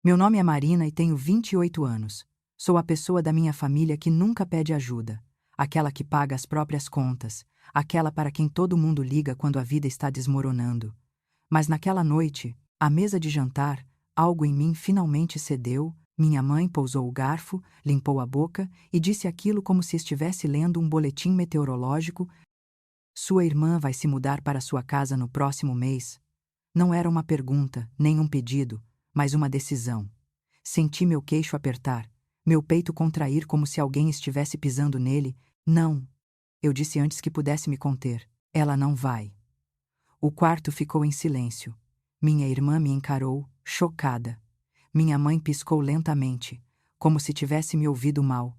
Meu nome é Marina e tenho 28 anos. Sou a pessoa da minha família que nunca pede ajuda. Aquela que paga as próprias contas. Aquela para quem todo mundo liga quando a vida está desmoronando. Mas naquela noite, à mesa de jantar, algo em mim finalmente cedeu. Minha mãe pousou o garfo, limpou a boca e disse aquilo como se estivesse lendo um boletim meteorológico. Sua irmã vai se mudar para sua casa no próximo mês. Não era uma pergunta, nem um pedido, mas uma decisão. Senti meu queixo apertar, meu peito contrair como se alguém estivesse pisando nele. Não. Eu disse antes que pudesse me conter. Ela não vai. O quarto ficou em silêncio. Minha irmã me encarou, chocada. Minha mãe piscou lentamente, como se tivesse me ouvido mal.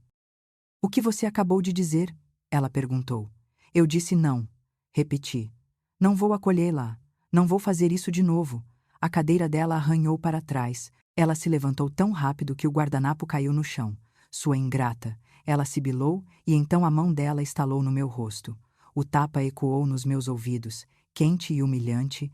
O que você acabou de dizer? Ela perguntou. Eu disse não. Repeti. Não vou acolhê-la. Não vou fazer isso de novo. A cadeira dela arranhou para trás. Ela se levantou tão rápido que o guardanapo caiu no chão. Sua ingrata. Ela sibilou e então a mão dela estalou no meu rosto. O tapa ecoou nos meus ouvidos, quente e humilhante.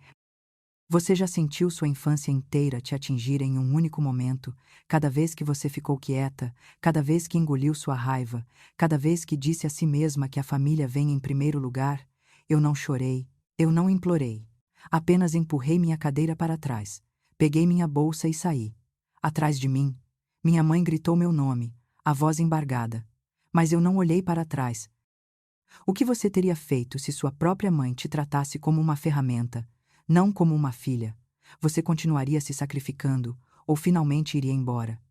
Você já sentiu sua infância inteira te atingir em um único momento, cada vez que você ficou quieta, cada vez que engoliu sua raiva, cada vez que disse a si mesma que a família vem em primeiro lugar? Eu não chorei, eu não implorei. Apenas empurrei minha cadeira para trás, peguei minha bolsa e saí. Atrás de mim, minha mãe gritou meu nome, a voz embargada. Mas eu não olhei para trás. O que você teria feito se sua própria mãe te tratasse como uma ferramenta, não como uma filha? Você continuaria se sacrificando, ou finalmente iria embora?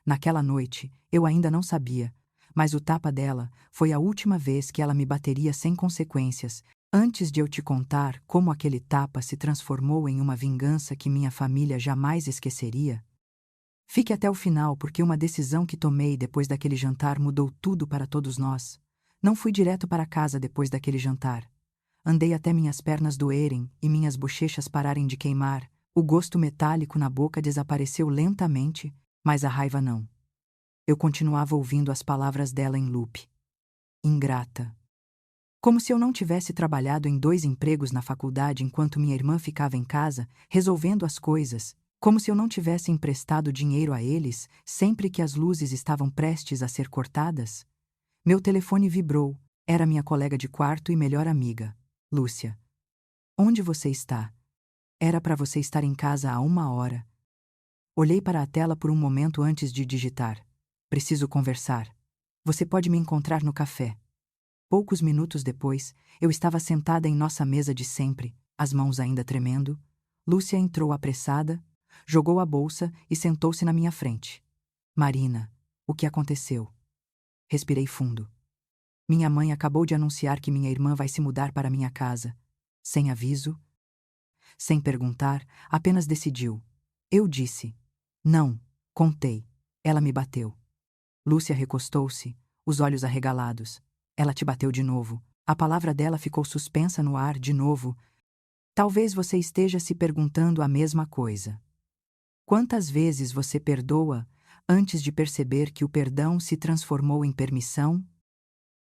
Naquela noite, eu ainda não sabia, mas o tapa dela foi a última vez que ela me bateria sem consequências. Antes de eu te contar como aquele tapa se transformou em uma vingança que minha família jamais esqueceria, fique até o final porque uma decisão que tomei depois daquele jantar mudou tudo para todos nós. Não fui direto para casa depois daquele jantar. Andei até minhas pernas doerem e minhas bochechas pararem de queimar. O gosto metálico na boca desapareceu lentamente, mas a raiva não. Eu continuava ouvindo as palavras dela em loop. Ingrata. Como se eu não tivesse trabalhado em 2 empregos na faculdade enquanto minha irmã ficava em casa, resolvendo as coisas. Como se eu não tivesse emprestado dinheiro a eles sempre que as luzes estavam prestes a ser cortadas. Meu telefone vibrou. Era minha colega de quarto e melhor amiga, Lúcia. Onde você está? Era para você estar em casa há 1 hora. Olhei para a tela por um momento antes de digitar. Preciso conversar. Você pode me encontrar no café. Poucos minutos depois, eu estava sentada em nossa mesa de sempre, as mãos ainda tremendo. Lúcia entrou apressada, jogou a bolsa e sentou-se na minha frente. Marina, o que aconteceu? Respirei fundo. Minha mãe acabou de anunciar que minha irmã vai se mudar para minha casa. Sem aviso, sem perguntar, apenas decidiu. Eu disse. Não, contei. Ela me bateu. Lúcia recostou-se, os olhos arregalados. Ela te bateu de novo. A palavra dela ficou suspensa no ar de novo. Talvez você esteja se perguntando a mesma coisa. Quantas vezes você perdoa antes de perceber que o perdão se transformou em permissão?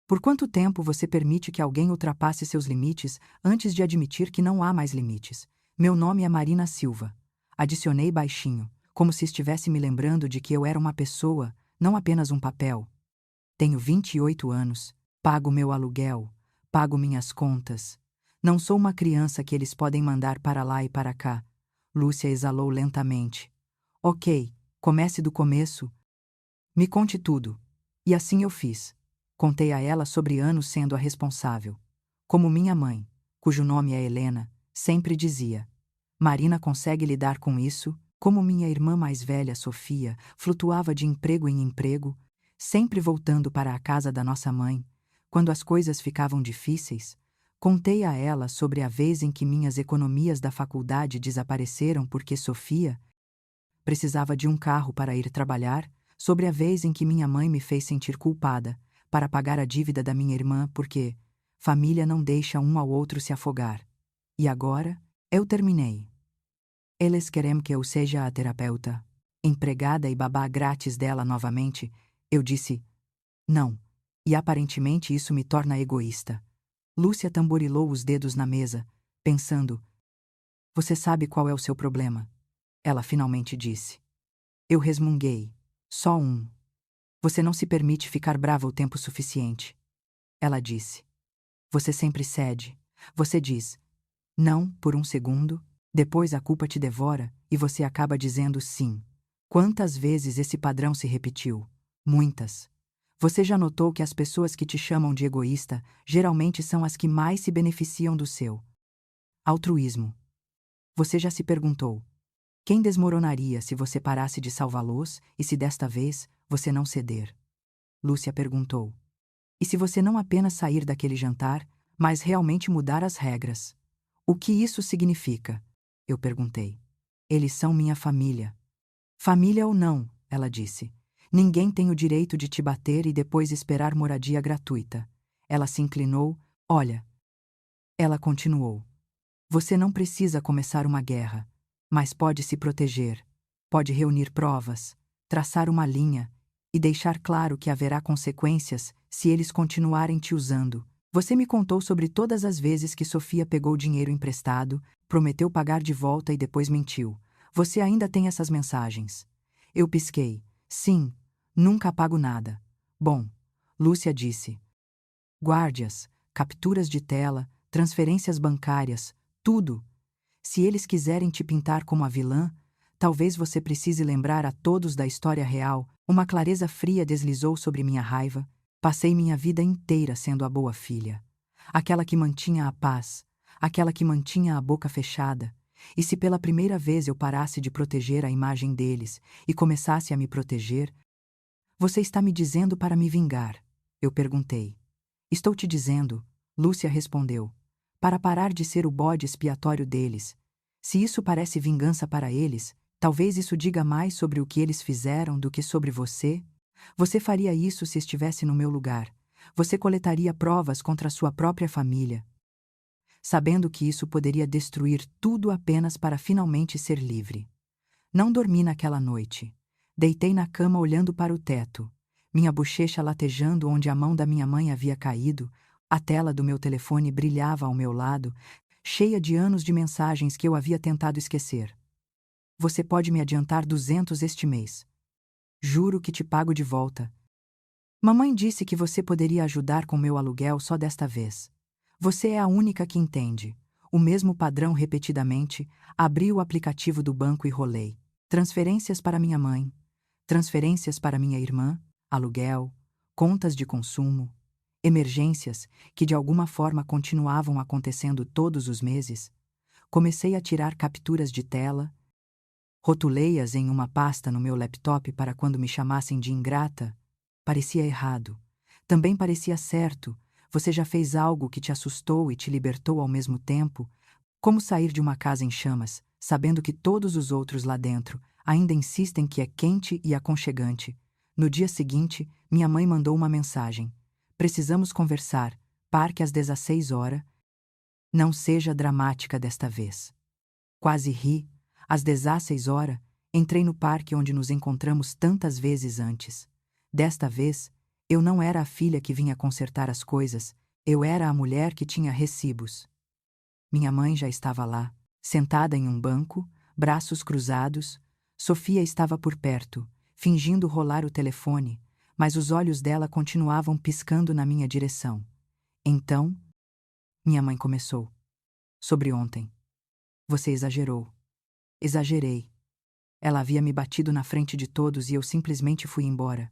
Por quanto tempo você permite que alguém ultrapasse seus limites antes de admitir que não há mais limites? Meu nome é Marina Silva. Adicionei baixinho, como se estivesse me lembrando de que eu era uma pessoa, não apenas um papel. Tenho 28 anos, pago meu aluguel, pago minhas contas. Não sou uma criança que eles podem mandar para lá e para cá. Lúcia exalou lentamente. Ok, comece do começo. Me conte tudo. E assim eu fiz. Contei a ela sobre anos sendo a responsável. Como minha mãe, cujo nome é Helena, sempre dizia. Marina consegue lidar com isso, como minha irmã mais velha, Sofia, flutuava de emprego em emprego, sempre voltando para a casa da nossa mãe. Quando as coisas ficavam difíceis, contei a ela sobre a vez em que minhas economias da faculdade desapareceram porque Sofia precisava de um carro para ir trabalhar, sobre a vez em que minha mãe me fez sentir culpada para pagar a dívida da minha irmã porque família não deixa um ao outro se afogar. E agora, eu terminei. Eles querem que eu seja a terapeuta, empregada e babá grátis dela novamente. Eu disse, não. E aparentemente isso me torna egoísta. Lúcia tamborilou os dedos na mesa, pensando. Você sabe qual é o seu problema? Ela finalmente disse. Eu resmunguei. Só um. Você não se permite ficar brava o tempo suficiente. Ela disse. Você sempre cede. Você diz não por um segundo, depois a culpa te devora e você acaba dizendo sim. Quantas vezes esse padrão se repetiu? Muitas. Você já notou que as pessoas que te chamam de egoísta geralmente são as que mais se beneficiam do seu altruísmo? Você já se perguntou: quem desmoronaria se você parasse de salvá-los e se desta vez você não ceder? Lúcia perguntou. E se você não apenas sair daquele jantar, mas realmente mudar as regras? O que isso significa? Eu perguntei. Eles são minha família. Família ou não, ela disse. Ninguém tem o direito de te bater e depois esperar moradia gratuita. Ela se inclinou. Olha. Ela continuou. Você não precisa começar uma guerra, mas pode se proteger. Pode reunir provas, traçar uma linha e deixar claro que haverá consequências se eles continuarem te usando. Você me contou sobre todas as vezes que Sofia pegou dinheiro emprestado, prometeu pagar de volta e depois mentiu. Você ainda tem essas mensagens? Eu pisquei. Sim, nunca apago nada. Bom, Lúcia disse. Guarde-as, capturas de tela, transferências bancárias, tudo. Se eles quiserem te pintar como a vilã, talvez você precise lembrar a todos da história real. Uma clareza fria deslizou sobre minha raiva. Passei minha vida inteira sendo a boa filha. Aquela que mantinha a paz, aquela que mantinha a boca fechada. E se pela primeira vez eu parasse de proteger a imagem deles e começasse a me proteger? Você está me dizendo para me vingar? Eu perguntei. Estou te dizendo, Lúcia respondeu, para parar de ser o bode expiatório deles. Se isso parece vingança para eles, talvez isso diga mais sobre o que eles fizeram do que sobre você. Você faria isso se estivesse no meu lugar. Você coletaria provas contra sua própria família, sabendo que isso poderia destruir tudo apenas para finalmente ser livre. Não dormi naquela noite. Deitei na cama olhando para o teto, minha bochecha latejando onde a mão da minha mãe havia caído. A tela do meu telefone brilhava ao meu lado, cheia de anos de mensagens que eu havia tentado esquecer. Você pode me adiantar 200 este mês. Juro que te pago de volta. Mamãe disse que você poderia ajudar com meu aluguel só desta vez. Você é a única que entende. O mesmo padrão repetidamente. Abri o aplicativo do banco e rolei. Transferências para minha mãe. Transferências para minha irmã. Aluguel. Contas de consumo. Emergências, que de alguma forma continuavam acontecendo todos os meses. Comecei a tirar capturas de tela. Rotulei-as em uma pasta no meu laptop para quando me chamassem de ingrata. Parecia errado. Também parecia certo. Você já fez algo que te assustou e te libertou ao mesmo tempo? Como sair de uma casa em chamas, sabendo que todos os outros lá dentro ainda insistem que é quente e aconchegante? No dia seguinte, minha mãe mandou uma mensagem. Precisamos conversar. Parque às 16 horas. Não seja dramática desta vez. Quase ri. Às 16 horas, entrei no parque onde nos encontramos tantas vezes antes. Desta vez, eu não era a filha que vinha consertar as coisas, eu era a mulher que tinha recibos. Minha mãe já estava lá, sentada em um banco, braços cruzados. Sofia estava por perto, fingindo rolar o telefone, mas os olhos dela continuavam piscando na minha direção. Então, minha mãe começou. Sobre ontem. Você exagerou. Exagerei. Ela havia me batido na frente de todos e eu simplesmente fui embora.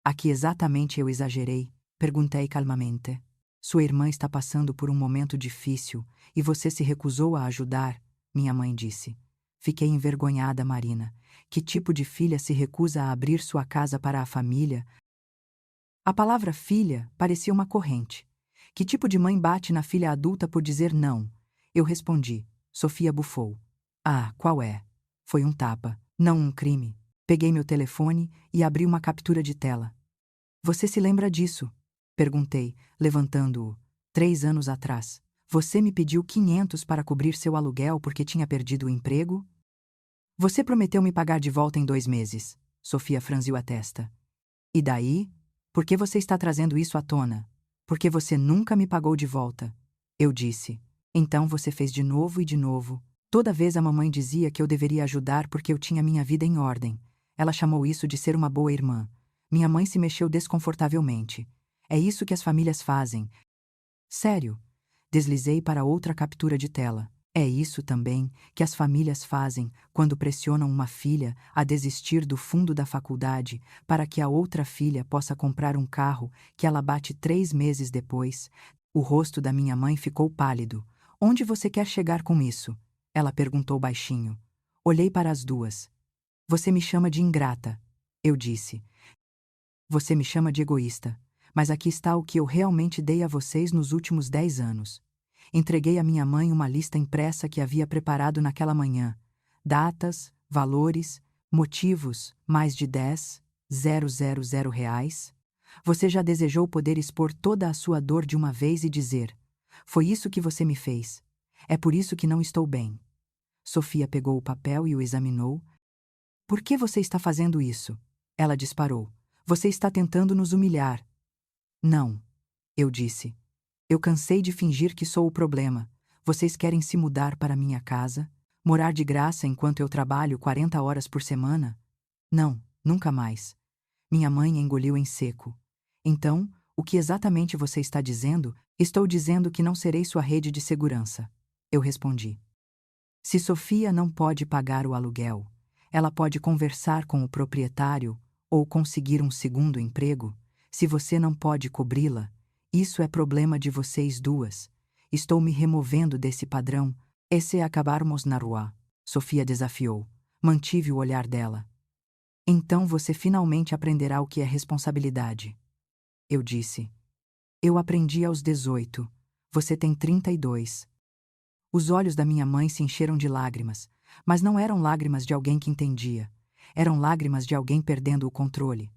A que exatamente eu exagerei? Perguntei calmamente. Sua irmã está passando por um momento difícil e você se recusou a ajudar, minha mãe disse. Fiquei envergonhada, Marina. Que tipo de filha se recusa a abrir sua casa para a família? A palavra filha parecia uma corrente. Que tipo de mãe bate na filha adulta por dizer não? Eu respondi. Sofia bufou. Ah, qual é? Foi um tapa, não um crime. Peguei meu telefone e abri uma captura de tela. Você se lembra disso? Perguntei, levantando-o. 3 anos atrás. Você me pediu 500 para cobrir seu aluguel porque tinha perdido o emprego? Você prometeu me pagar de volta em 2 meses. Sofia franziu a testa. E daí? Por que você está trazendo isso à tona? Porque você nunca me pagou de volta. Eu disse. Então você fez de novo e de novo. Toda vez a mamãe dizia que eu deveria ajudar porque eu tinha minha vida em ordem. Ela chamou isso de ser uma boa irmã. Minha mãe se mexeu desconfortavelmente. É isso que as famílias fazem. Sério. Deslizei para outra captura de tela. É isso também que as famílias fazem quando pressionam uma filha a desistir do fundo da faculdade para que a outra filha possa comprar um carro que ela bate 3 meses depois. O rosto da minha mãe ficou pálido. Onde você quer chegar com isso? Ela perguntou baixinho. Olhei para as duas. Você me chama de ingrata, eu disse. Você me chama de egoísta, mas aqui está o que eu realmente dei a vocês nos últimos 10 anos. Entreguei à minha mãe uma lista impressa que havia preparado naquela manhã. Datas, valores, motivos, mais de 10.000 reais. Você já desejou poder expor toda a sua dor de uma vez e dizer: foi isso que você me fez. É por isso que não estou bem. Sofia pegou o papel e o examinou. Por que você está fazendo isso? Ela disparou. Você está tentando nos humilhar. Não, eu disse. Eu cansei de fingir que sou o problema. Vocês querem se mudar para minha casa? Morar de graça enquanto eu trabalho 40 horas por semana? Não, nunca mais. Minha mãe engoliu em seco. Então, o que exatamente você está dizendo? Estou dizendo que não serei sua rede de segurança. Eu respondi. Se Sofia não pode pagar o aluguel, ela pode conversar com o proprietário ou conseguir um segundo emprego. Se você não pode cobri-la, isso é problema de vocês duas. Estou me removendo desse padrão. E se acabarmos na rua? Sofia desafiou. Mantive o olhar dela. Então você finalmente aprenderá o que é responsabilidade. Eu disse. Eu aprendi aos 18. Você tem 32. Os olhos da minha mãe se encheram de lágrimas, mas não eram lágrimas de alguém que entendia. Eram lágrimas de alguém perdendo o controle.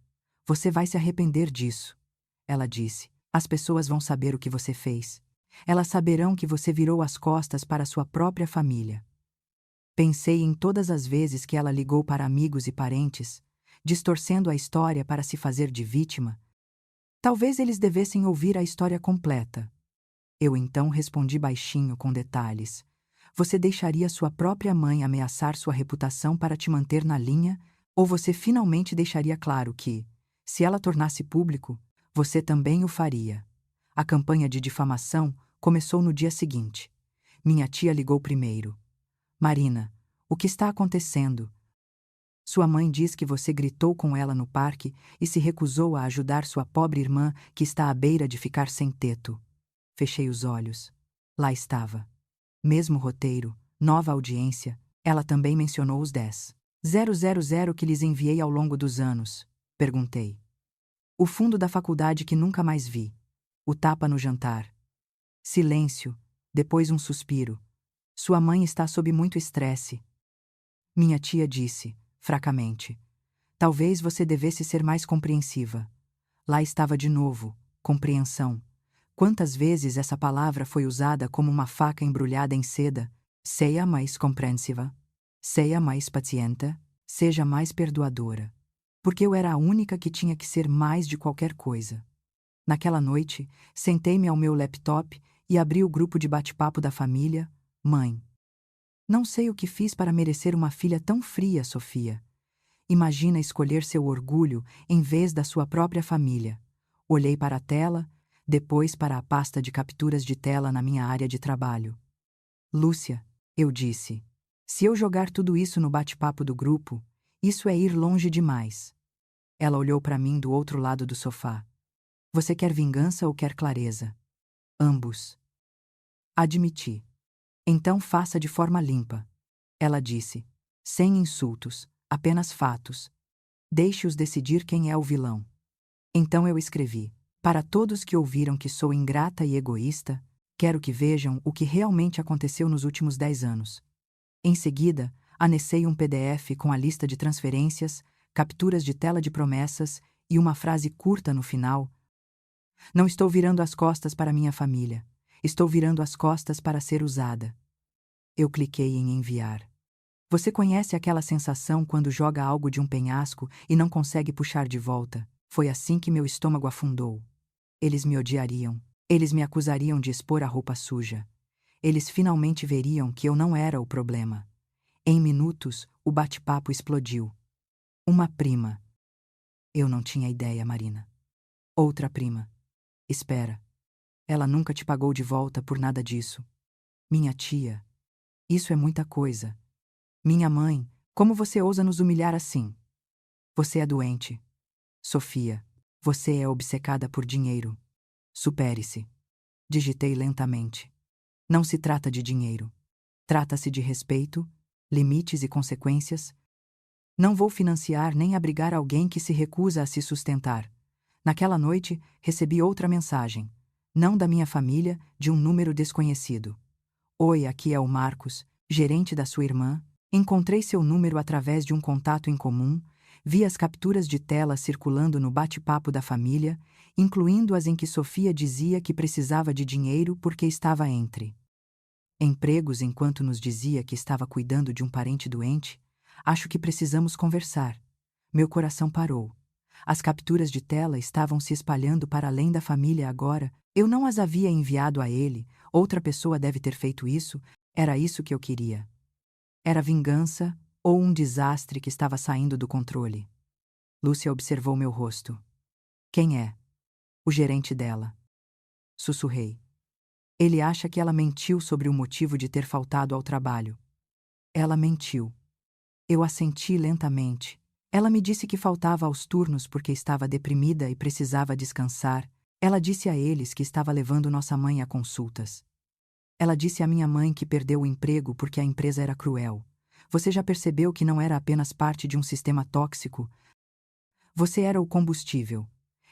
Você vai se arrepender disso, ela disse. As pessoas vão saber o que você fez. Elas saberão que você virou as costas para sua própria família. Pensei em todas as vezes que ela ligou para amigos e parentes, distorcendo a história para se fazer de vítima. Talvez eles devessem ouvir a história completa. Eu então respondi baixinho com detalhes. Você deixaria sua própria mãe ameaçar sua reputação para te manter na linha? Ou você finalmente deixaria claro que, se ela tornasse público, você também o faria? A campanha de difamação começou no dia seguinte. Minha tia ligou primeiro. Marina, o que está acontecendo? Sua mãe diz que você gritou com ela no parque e se recusou a ajudar sua pobre irmã que está à beira de ficar sem teto. Fechei os olhos. Lá estava. Mesmo roteiro, nova audiência, ela também mencionou os 10.000 que lhes enviei ao longo dos anos. Perguntei. O fundo da faculdade que nunca mais vi. O tapa no jantar. Silêncio, depois um suspiro. Sua mãe está sob muito estresse. Minha tia disse, fracamente. Talvez você devesse ser mais compreensiva. Lá estava de novo, compreensão. Quantas vezes essa palavra foi usada como uma faca embrulhada em seda? Seja mais compreensiva. Seja mais paciente. Seja mais perdoadora. Porque eu era a única que tinha que ser mais de qualquer coisa. Naquela noite, sentei-me ao meu laptop e abri o grupo de bate-papo da família. Mãe. Não sei o que fiz para merecer uma filha tão fria, Sofia. Imagina escolher seu orgulho em vez da sua própria família. Olhei para a tela, depois para a pasta de capturas de tela na minha área de trabalho. Lúcia, eu disse. Se eu jogar tudo isso no bate-papo do grupo, isso é ir longe demais. Ela olhou para mim do outro lado do sofá. Você quer vingança ou quer clareza? Ambos. Admiti. Então faça de forma limpa. Ela disse. Sem insultos, apenas fatos. Deixe-os decidir quem é o vilão. Então eu escrevi. Para todos que ouviram que sou ingrata e egoísta, quero que vejam o que realmente aconteceu nos últimos 10 anos. Em seguida, anexei um PDF com a lista de transferências, capturas de tela de promessas e uma frase curta no final. Não estou virando as costas para minha família. Estou virando as costas para ser usada. Eu cliquei em enviar. Você conhece aquela sensação quando joga algo de um penhasco e não consegue puxar de volta? Foi assim que meu estômago afundou. Eles me odiariam. Eles me acusariam de expor a roupa suja. Eles finalmente veriam que eu não era o problema. Em minutos, o bate-papo explodiu. Uma prima. Eu não tinha ideia, Marina. Outra prima. Espera. Ela nunca te pagou de volta por nada disso. Minha tia. Isso é muita coisa. Minha mãe, como você ousa nos humilhar assim? Você é doente. Sofia, você é obcecada por dinheiro. Supere-se. Digitei lentamente. Não se trata de dinheiro. Trata-se de respeito, limites e consequências. Não vou financiar nem abrigar alguém que se recusa a se sustentar. Naquela noite, recebi outra mensagem. Não da minha família, de um número desconhecido. Oi, aqui é o Marcos, gerente da sua irmã. Encontrei seu número através de um contato em comum, vi as capturas de tela circulando no bate-papo da família, incluindo as em que Sofia dizia que precisava de dinheiro porque estava entre empregos enquanto nos dizia que estava cuidando de um parente doente. Acho que precisamos conversar. Meu coração parou. As capturas de tela estavam se espalhando para além da família agora. Eu não as havia enviado a ele, outra pessoa deve ter feito isso. Era isso que eu queria. Era vingança ou um desastre que estava saindo do controle? Lúcia observou meu rosto. Quem é? O gerente dela. Sussurrei. Ele acha que ela mentiu sobre o motivo de ter faltado ao trabalho. Ela mentiu. Eu assenti lentamente. Ela me disse que faltava aos turnos porque estava deprimida e precisava descansar. Ela disse a eles que estava levando nossa mãe a consultas. Ela disse à minha mãe que perdeu o emprego porque a empresa era cruel. Você já percebeu que não era apenas parte de um sistema tóxico? Você era o combustível.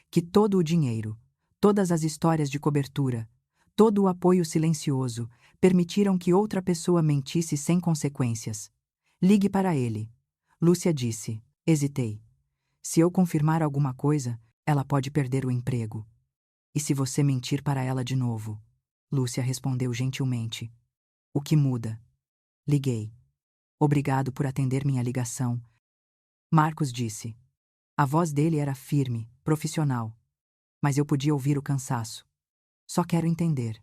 Que todo o dinheiro, todas as histórias de cobertura, todo o apoio silencioso permitiram que outra pessoa mentisse sem consequências. Ligue para ele. Lúcia disse. Hesitei. Se eu confirmar alguma coisa, ela pode perder o emprego. E se você mentir para ela de novo? Lúcia respondeu gentilmente. O que muda? Liguei. Obrigado por atender minha ligação. Marcos disse. A voz dele era firme, profissional. Mas eu podia ouvir o cansaço. Só quero entender.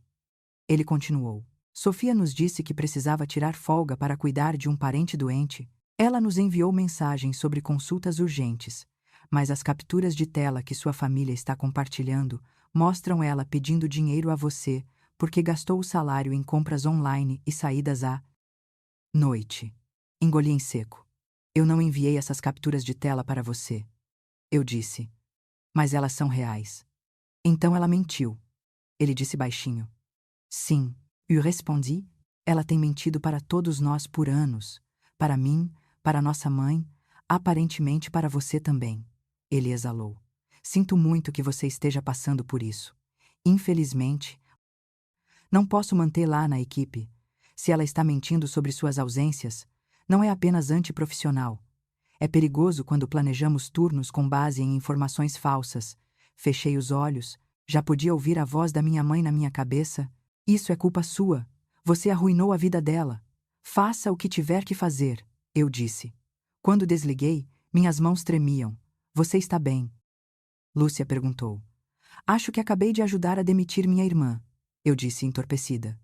Ele continuou. Sofia nos disse que precisava tirar folga para cuidar de um parente doente. Ela nos enviou mensagens sobre consultas urgentes, mas as capturas de tela que sua família está compartilhando mostram ela pedindo dinheiro a você porque gastou o salário em compras online e saídas à noite. Engoli em seco. Eu não enviei essas capturas de tela para você. Eu disse. Mas elas são reais. Então ela mentiu. Ele disse baixinho. Sim, eu respondi. Ela tem mentido para todos nós por anos. Para mim, para nossa mãe, aparentemente para você também. Ele exalou. Sinto muito que você esteja passando por isso. Infelizmente, não posso mantê-la na equipe. Se ela está mentindo sobre suas ausências, não é apenas antiprofissional. É perigoso quando planejamos turnos com base em informações falsas. Fechei os olhos, já podia ouvir a voz da minha mãe na minha cabeça. Isso é culpa sua. Você arruinou a vida dela. Faça o que tiver que fazer, eu disse. Quando desliguei, minhas mãos tremiam. Você está bem? Lúcia perguntou. Acho que acabei de ajudar a demitir minha irmã, eu disse entorpecida.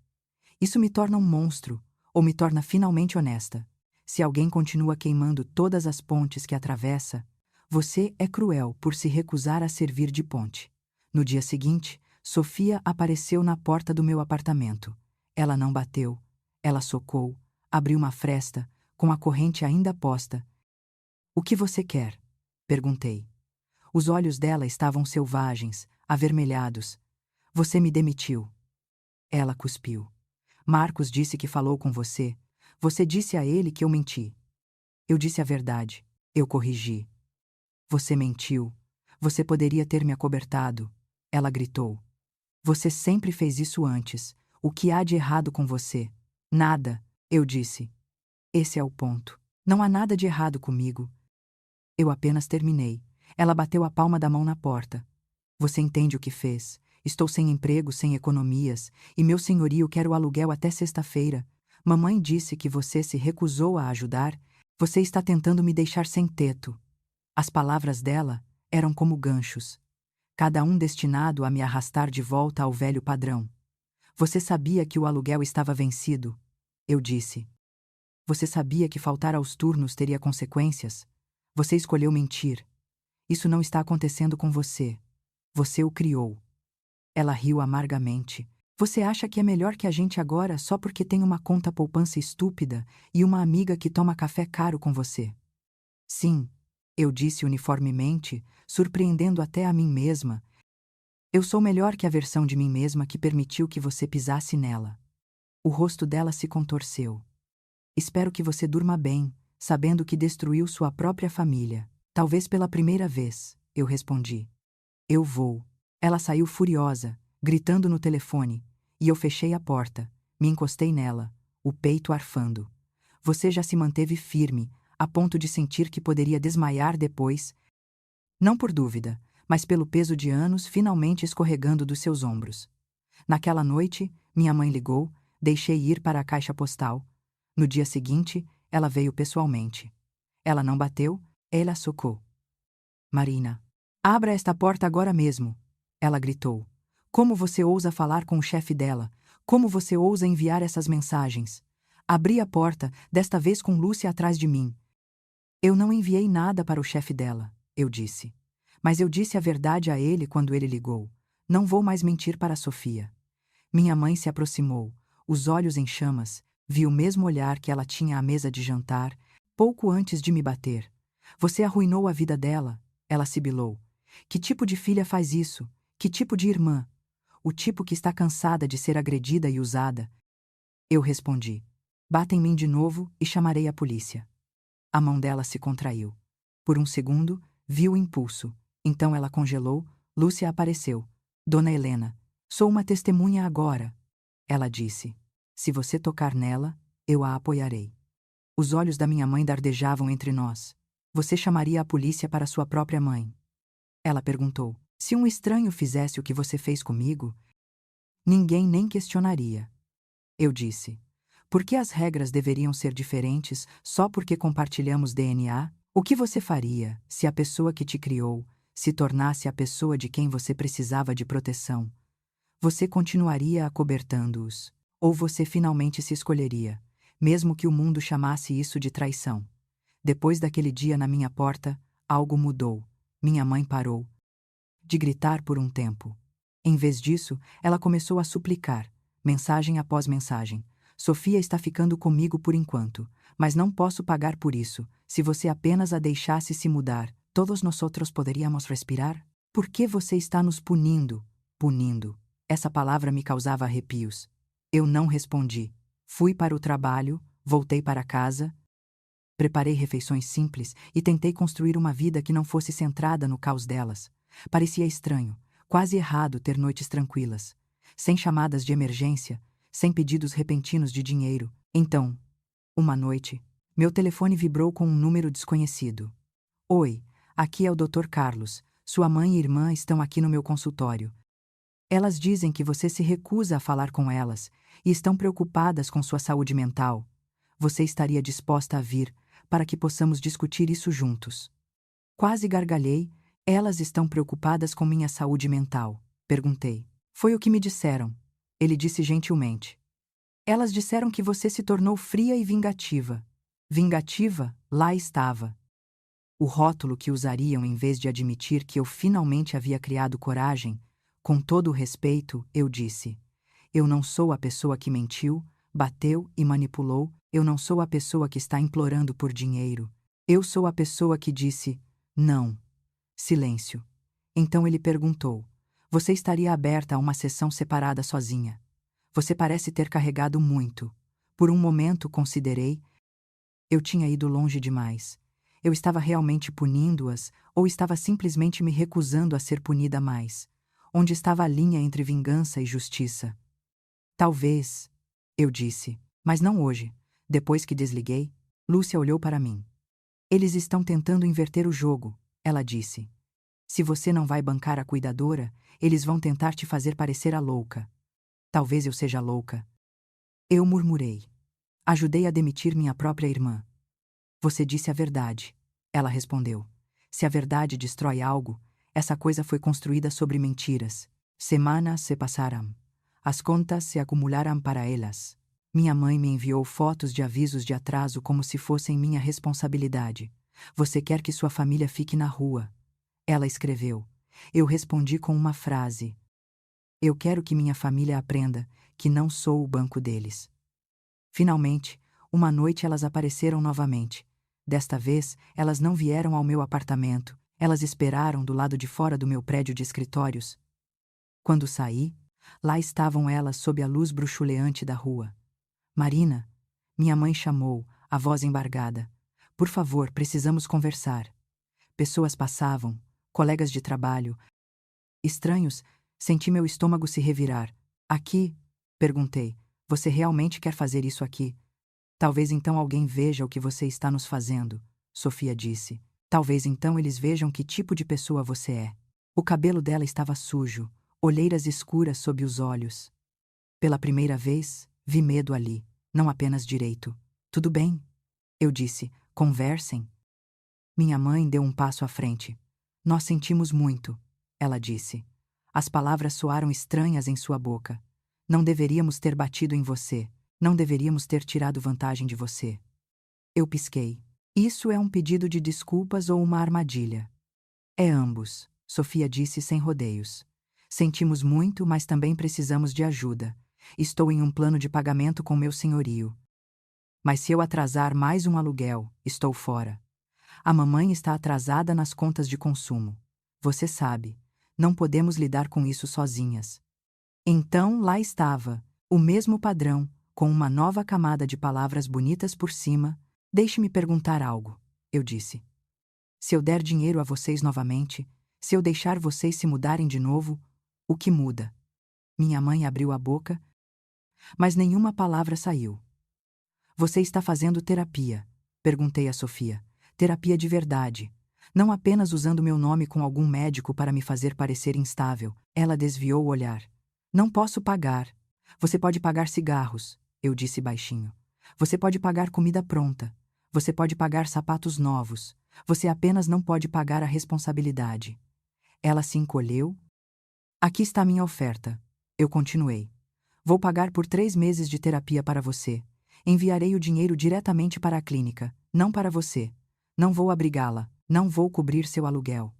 Isso me torna um monstro, ou me torna finalmente honesta. Se alguém continua queimando todas as pontes que atravessa, você é cruel por se recusar a servir de ponte. No dia seguinte, Sofia apareceu na porta do meu apartamento. Ela não bateu, ela socou, abriu uma fresta, com a corrente ainda posta. O que você quer? Perguntei. Os olhos dela estavam selvagens, avermelhados. Você me demitiu. Ela cuspiu. Marcos disse que falou com você. Você disse a ele que eu menti. Eu disse a verdade. Eu corrigi. Você mentiu. Você poderia ter me acobertado. Ela gritou. Você sempre fez isso antes. O que há de errado com você? Nada, eu disse. Esse é o ponto. Não há nada de errado comigo. Eu apenas terminei. Ela bateu a palma da mão na porta. Você entende o que fez? Estou sem emprego, sem economias, e meu senhorio quer o aluguel até sexta-feira. Mamãe disse que você se recusou a ajudar. Você está tentando me deixar sem teto. As palavras dela eram como ganchos, cada um destinado a me arrastar de volta ao velho padrão. Você sabia que o aluguel estava vencido? Eu disse. Você sabia que faltar aos turnos teria consequências? Você escolheu mentir. Isso não está acontecendo com você. Você o criou. Ela riu amargamente. Você acha que é melhor que a gente agora só porque tem uma conta poupança estúpida e uma amiga que toma café caro com você? Sim, eu disse uniformemente, surpreendendo até a mim mesma. Eu sou melhor que a versão de mim mesma que permitiu que você pisasse nela. O rosto dela se contorceu. Espero que você durma bem, sabendo que destruiu sua própria família. Talvez pela primeira vez, eu respondi. Eu vou. Ela saiu furiosa, gritando no telefone, e eu fechei a porta, me encostei nela, o peito arfando. Você já se manteve firme, a ponto de sentir que poderia desmaiar depois, não por dúvida, mas pelo peso de anos finalmente escorregando dos seus ombros. Naquela noite, minha mãe ligou, deixei ir para a caixa postal. No dia seguinte, ela veio pessoalmente. Ela não bateu, ela socou. Marina, abra esta porta agora mesmo, ela gritou. Como você ousa falar com o chefe dela? Como você ousa enviar essas mensagens? Abri a porta, desta vez com Lúcia atrás de mim. Eu não enviei nada para o chefe dela, eu disse. Mas eu disse a verdade a ele quando ele ligou. Não vou mais mentir para Sofia. Minha mãe se aproximou, os olhos em chamas, vi o mesmo olhar que ela tinha à mesa de jantar, pouco antes de me bater. Você arruinou a vida dela, ela sibilou. Que tipo de filha faz isso? Que tipo de irmã? O tipo que está cansada de ser agredida e usada. Eu respondi. Bata em mim de novo e chamarei a polícia. A mão dela se contraiu. Por um segundo, vi o impulso. Então ela congelou, Lúcia apareceu. Dona Helena, sou uma testemunha agora. Ela disse. Se você tocar nela, eu a apoiarei. Os olhos da minha mãe dardejavam entre nós. Você chamaria a polícia para sua própria mãe? Ela perguntou. Se um estranho fizesse o que você fez comigo, ninguém nem questionaria. Eu disse. Por que as regras deveriam ser diferentes só porque compartilhamos DNA? O que você faria se a pessoa que te criou se tornasse a pessoa de quem você precisava de proteção? Você continuaria acobertando-os? Ou você finalmente se escolheria, mesmo que o mundo chamasse isso de traição? Depois daquele dia na minha porta, algo mudou. Minha mãe parou de gritar por um tempo. Em vez disso, ela começou a suplicar, mensagem após mensagem. Sofia está ficando comigo por enquanto, mas não posso pagar por isso. Se você apenas a deixasse se mudar, todos nós outros poderíamos respirar? Por que você está nos punindo? Punindo. Essa palavra me causava arrepios. Eu não respondi. Fui para o trabalho, voltei para casa, preparei refeições simples e tentei construir uma vida que não fosse centrada no caos delas. Parecia estranho, quase errado ter noites tranquilas, sem chamadas de emergência, sem pedidos repentinos de dinheiro. Então, uma noite, meu telefone vibrou com um número desconhecido. Oi, aqui é o Dr. Carlos. Sua mãe e irmã estão aqui no meu consultório. Elas dizem que você se recusa a falar com elas e estão preocupadas com sua saúde mental. Você estaria disposta a vir para que possamos discutir isso juntos? Quase gargalhei. Elas estão preocupadas com minha saúde mental, perguntei. Foi o que me disseram. Ele disse gentilmente. Elas disseram que você se tornou fria e vingativa. Vingativa, lá estava. O rótulo que usariam em vez de admitir que eu finalmente havia criado coragem. Com todo o respeito, eu disse. Eu não sou a pessoa que mentiu, bateu e manipulou, eu não sou a pessoa que está implorando por dinheiro. Eu sou a pessoa que disse, não. Silêncio. Então ele perguntou, você estaria aberta a uma sessão separada sozinha? Você parece ter carregado muito. Por um momento considerei. Eu tinha ido longe demais. Eu estava realmente punindo-as ou estava simplesmente me recusando a ser punida mais? Onde estava a linha entre vingança e justiça? Talvez, eu disse, mas não hoje. Depois que desliguei, Lúcia olhou para mim. Eles estão tentando inverter o jogo, ela disse. Se você não vai bancar a cuidadora, eles vão tentar te fazer parecer a louca. Talvez eu seja louca. Eu murmurei. Ajudei a demitir minha própria irmã. Você disse a verdade, ela respondeu. Se a verdade destrói algo, essa coisa foi construída sobre mentiras. Semanas se passaram. As contas se acumularam para elas. Minha mãe me enviou fotos de avisos de atraso como se fossem minha responsabilidade. Você quer que sua família fique na rua. Ela escreveu. Eu respondi com uma frase. Eu quero que minha família aprenda que não sou o banco deles. Finalmente, uma noite elas apareceram novamente. Desta vez, elas não vieram ao meu apartamento, elas esperaram do lado de fora do meu prédio de escritórios. Quando saí, lá estavam elas sob a luz bruxuleante da rua. Marina, minha mãe chamou, a voz embargada. Por favor, precisamos conversar. Pessoas passavam, colegas de trabalho. Estranhos, senti meu estômago se revirar. Aqui? Perguntei. Você realmente quer fazer isso aqui? Talvez então alguém veja o que você está nos fazendo, Sofia disse. Talvez então eles vejam que tipo de pessoa você é. O cabelo dela estava sujo, olheiras escuras sob os olhos. Pela primeira vez, vi medo ali, não apenas direito. Tudo bem, eu disse, conversem. Minha mãe deu um passo à frente. Nós sentimos muito, ela disse. As palavras soaram estranhas em sua boca. Não deveríamos ter batido em você. Não deveríamos ter tirado vantagem de você. Eu pisquei. Isso é um pedido de desculpas ou uma armadilha? É ambos, Sofia disse sem rodeios. Sentimos muito, mas também precisamos de ajuda. Estou em um plano de pagamento com meu senhorio. Mas se eu atrasar mais um aluguel, estou fora. A mamãe está atrasada nas contas de consumo. Você sabe, não podemos lidar com isso sozinhas. Então lá estava, o mesmo padrão, com uma nova camada de palavras bonitas por cima. Deixe-me perguntar algo, eu disse. Se eu der dinheiro a vocês novamente, se eu deixar vocês se mudarem de novo, o que muda? Minha mãe abriu a boca, mas nenhuma palavra saiu. Você está fazendo terapia? Perguntei a Sofia. Terapia de verdade. Não apenas usando meu nome com algum médico para me fazer parecer instável. Ela desviou o olhar. Não posso pagar. Você pode pagar cigarros, eu disse baixinho. Você pode pagar comida pronta. Você pode pagar sapatos novos. Você apenas não pode pagar a responsabilidade. Ela se encolheu. Aqui está minha oferta. Eu continuei. Vou pagar por 3 meses de terapia para você. Enviarei o dinheiro diretamente para a clínica, não para você. Não vou abrigá-la, não vou cobrir seu aluguel.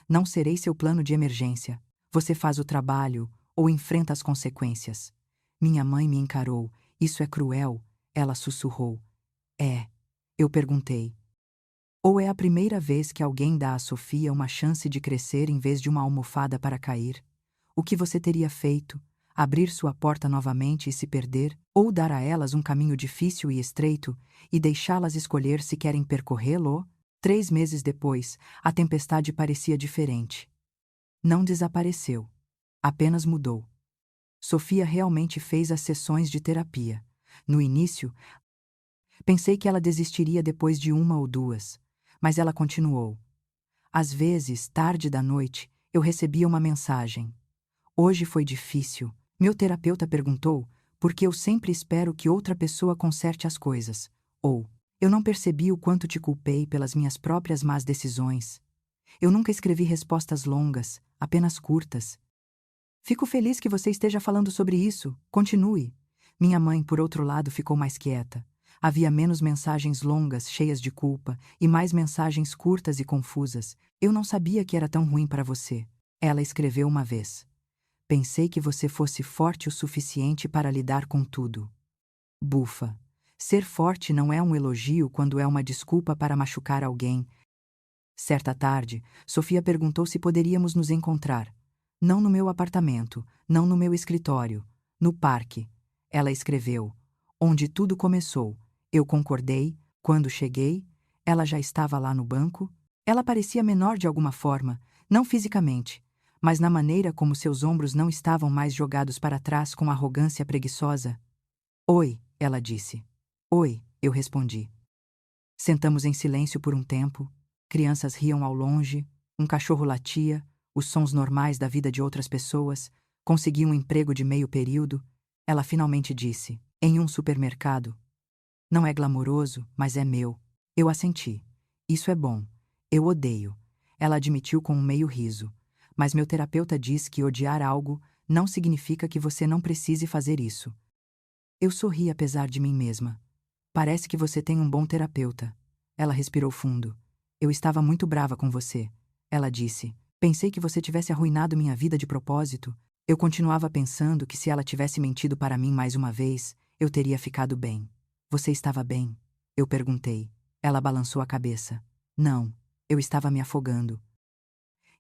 Não serei seu plano de emergência. Você faz o trabalho ou enfrenta as consequências. Minha mãe me encarou. Isso é cruel, ela sussurrou. É. Eu perguntei. Ou é a primeira vez que alguém dá a Sofia uma chance de crescer em vez de uma almofada para cair? O que você teria feito? Abrir sua porta novamente e se perder? Ou dar a elas um caminho difícil e estreito e deixá-las escolher se querem percorrê-lo? 3 meses depois, a tempestade parecia diferente. Não desapareceu. Apenas mudou. Sofia realmente fez as sessões de terapia. No início, pensei que ela desistiria depois de 1 ou 2, mas ela continuou. Às vezes, tarde da noite, eu recebia uma mensagem. Hoje foi difícil. Meu terapeuta perguntou por que eu sempre espero que outra pessoa conserte as coisas. Ou, eu não percebi o quanto te culpei pelas minhas próprias más decisões. Eu nunca escrevi respostas longas, apenas curtas. Fico feliz que você esteja falando sobre isso. Continue. Minha mãe, por outro lado, ficou mais quieta. Havia menos mensagens longas, cheias de culpa, e mais mensagens curtas e confusas. Eu não sabia que era tão ruim para você. Ela escreveu uma vez. Pensei que você fosse forte o suficiente para lidar com tudo. Bufa. Ser forte não é um elogio quando é uma desculpa para machucar alguém. Certa tarde, Sofia perguntou se poderíamos nos encontrar. Não no meu apartamento, não no meu escritório, no parque. Ela escreveu. Onde tudo começou. Eu concordei. Quando cheguei, ela já estava lá no banco. Ela parecia menor de alguma forma, não fisicamente, mas na maneira como seus ombros não estavam mais jogados para trás com arrogância preguiçosa. Oi, ela disse. Oi, eu respondi. Sentamos em silêncio por um tempo. Crianças riam ao longe, um cachorro latia, os sons normais da vida de outras pessoas. Consegui um emprego de meio período. Ela finalmente disse. Em um supermercado. Não é glamouroso, mas é meu. Eu assenti. Isso é bom. Eu odeio. Ela admitiu com um meio riso. Mas meu terapeuta diz que odiar algo não significa que você não precise fazer isso. Eu sorri apesar de mim mesma. Parece que você tem um bom terapeuta. Ela respirou fundo. Eu estava muito brava com você, ela disse. Pensei que você tivesse arruinado minha vida de propósito. Eu continuava pensando que se ela tivesse mentido para mim mais uma vez, eu teria ficado bem. Você estava bem? Eu perguntei. Ela balançou a cabeça. Não, eu estava me afogando.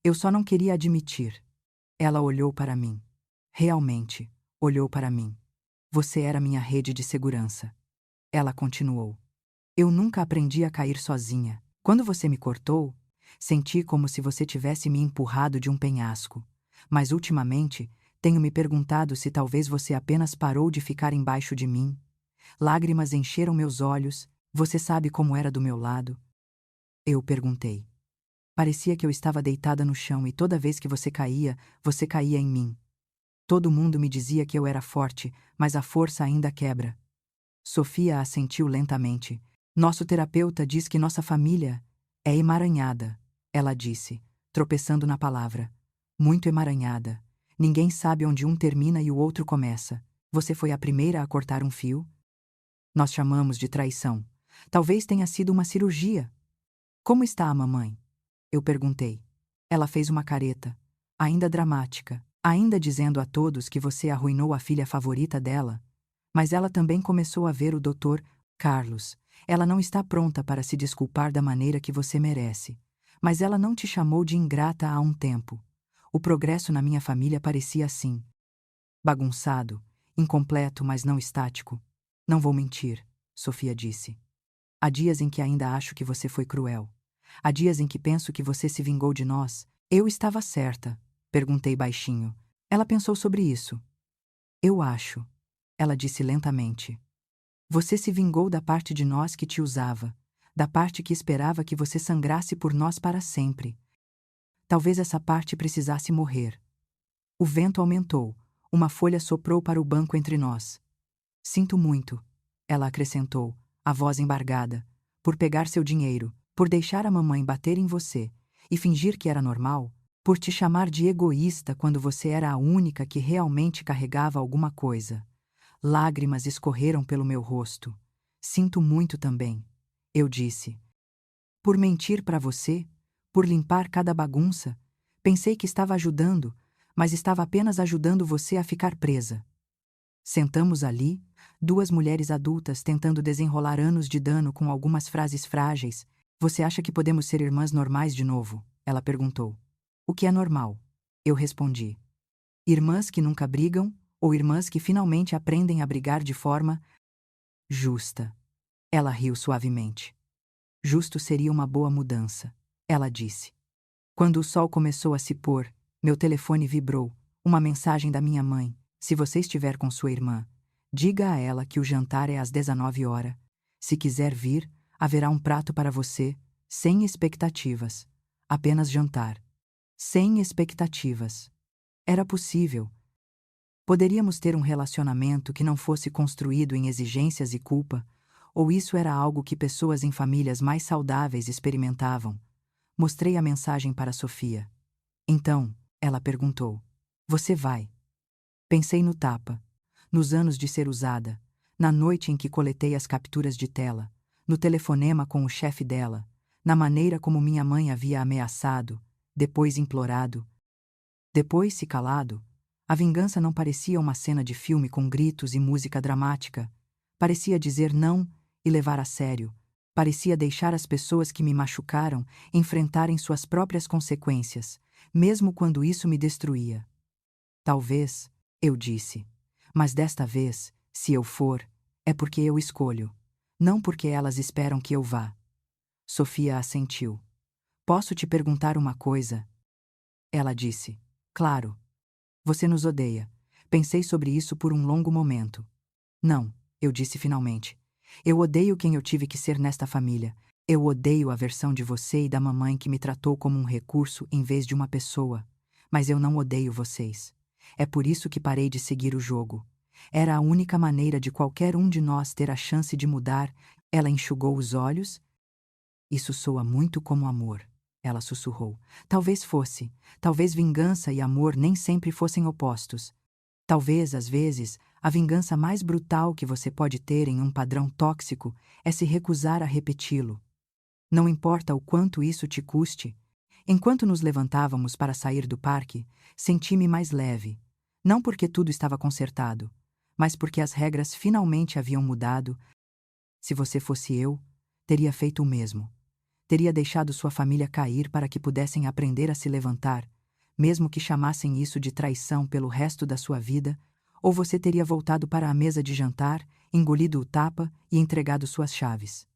Eu só não queria admitir. Ela olhou para mim. Realmente, olhou para mim. Você era minha rede de segurança. Ela continuou. Eu nunca aprendi a cair sozinha. Quando você me cortou, senti como se você tivesse me empurrado de um penhasco. Mas ultimamente, tenho me perguntado se talvez você apenas parou de ficar embaixo de mim. Lágrimas encheram meus olhos. Você sabe como era do meu lado? Eu perguntei. Parecia que eu estava deitada no chão e toda vez que você caía em mim. Todo mundo me dizia que eu era forte, mas a força ainda quebra. Sofia assentiu lentamente. Nosso terapeuta diz que nossa família é emaranhada, ela disse, tropeçando na palavra. Muito emaranhada. Ninguém sabe onde um termina e o outro começa. Você foi a primeira a cortar um fio? Nós chamamos de traição. Talvez tenha sido uma cirurgia. Como está a mamãe? Eu perguntei. Ela fez uma careta, ainda dramática, ainda dizendo a todos que você arruinou a filha favorita dela. Mas ela também começou a ver o Dr. Carlos. Ela não está pronta para se desculpar da maneira que você merece. Mas ela não te chamou de ingrata há um tempo. O progresso na minha família parecia assim. Bagunçado, incompleto, mas não estático. Não vou mentir, Sofia disse. Há dias em que ainda acho que você foi cruel. Há dias em que penso que você se vingou de nós. Eu estava certa, perguntei baixinho. Ela pensou sobre isso. Eu acho, ela disse lentamente. Você se vingou da parte de nós que te usava, da parte que esperava que você sangrasse por nós para sempre. Talvez essa parte precisasse morrer. O vento aumentou, uma folha soprou para o banco entre nós. Sinto muito, ela acrescentou, a voz embargada, por pegar seu dinheiro, por deixar a mamãe bater em você e fingir que era normal, por te chamar de egoísta quando você era a única que realmente carregava alguma coisa. Lágrimas escorreram pelo meu rosto. Sinto muito também, eu disse. Por mentir para você, por limpar cada bagunça, pensei que estava ajudando, mas estava apenas ajudando você a ficar presa. Sentamos ali, duas mulheres adultas tentando desenrolar anos de dano com algumas frases frágeis. Você acha que podemos ser irmãs normais de novo? Ela perguntou. O que é normal? Eu respondi. Irmãs que nunca brigam, ou irmãs que finalmente aprendem a brigar de forma justa. Ela riu suavemente. Justo seria uma boa mudança, ela disse. Quando o sol começou a se pôr, meu telefone vibrou, uma mensagem da minha mãe. Se você estiver com sua irmã, diga a ela que o jantar é às 19 horas. Se quiser vir, haverá um prato para você, sem expectativas. Apenas jantar. Sem expectativas. Era possível. Poderíamos ter um relacionamento que não fosse construído em exigências e culpa, ou isso era algo que pessoas em famílias mais saudáveis experimentavam. Mostrei a mensagem para Sofia. Então, ela perguntou: Você vai? Pensei no tapa, nos anos de ser usada, na noite em que coletei as capturas de tela, no telefonema com o chefe dela, na maneira como minha mãe havia ameaçado, depois implorado, depois se calado. A vingança não parecia uma cena de filme com gritos e música dramática. Parecia dizer não e levar a sério. Parecia deixar as pessoas que me machucaram enfrentarem suas próprias consequências, mesmo quando isso me destruía. Talvez, eu disse. Mas desta vez, se eu for, é porque eu escolho. Não porque elas esperam que eu vá. Sofia assentiu. Posso te perguntar uma coisa? Ela disse. Claro. Você nos odeia. Pensei sobre isso por um longo momento. Não, eu disse finalmente. Eu odeio quem eu tive que ser nesta família. Eu odeio a versão de você e da mamãe que me tratou como um recurso em vez de uma pessoa. Mas eu não odeio vocês. É por isso que parei de seguir o jogo. Era a única maneira de qualquer um de nós ter a chance de mudar. Ela enxugou os olhos. Isso soa muito como amor, ela sussurrou. Talvez fosse. Talvez vingança e amor nem sempre fossem opostos. Talvez, às vezes, a vingança mais brutal que você pode ter em um padrão tóxico é se recusar a repeti-lo. Não importa o quanto isso te custe. Enquanto nos levantávamos para sair do parque, senti-me mais leve. Não porque tudo estava consertado, mas porque as regras finalmente haviam mudado. Se você fosse eu, teria feito o mesmo. Teria deixado sua família cair para que pudessem aprender a se levantar, mesmo que chamassem isso de traição pelo resto da sua vida, ou você teria voltado para a mesa de jantar, engolido o tapa e entregado suas chaves.